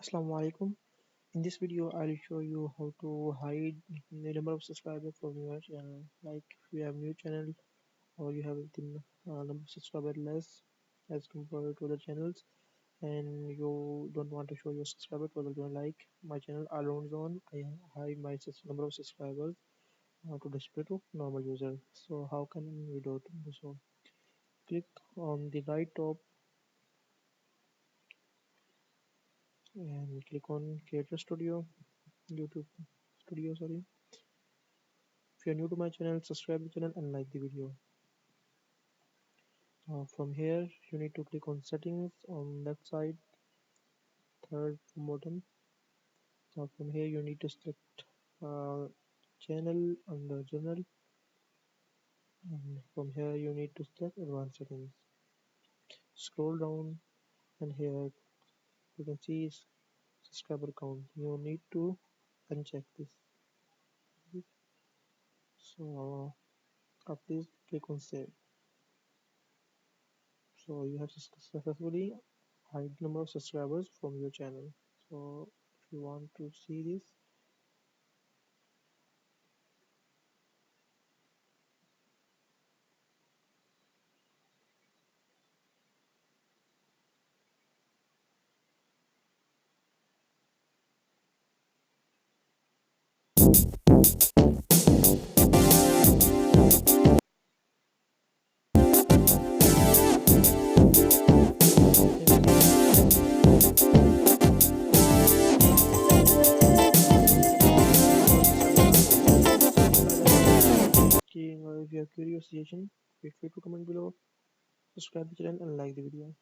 Assalamu alaikum. In this video, I'll show you how to hide the number of subscribers from your channel. Like if you have new channel or you have the number of subscribers less as compared to other channels, and you don't want to show your subscribers to others. Like my channel Allround, I hide my number of subscribers to display to normal user. So how can we do it? So click on the right top and click on Creator Studio, YouTube Studio. Sorry. If you're new to my channel, subscribe the channel and like the video. From here, you need to click on settings on left side, third from bottom. From here, you need to select channel under general, and from here, you need to select advanced settings. Scroll down, and here you can see subscriber count. You need to uncheck this. So after this, click on save. So you have successfully hide number of subscribers from your channel. So if you want to see this, if you have curious suggestion, feel free to comment below, subscribe the channel and like the video.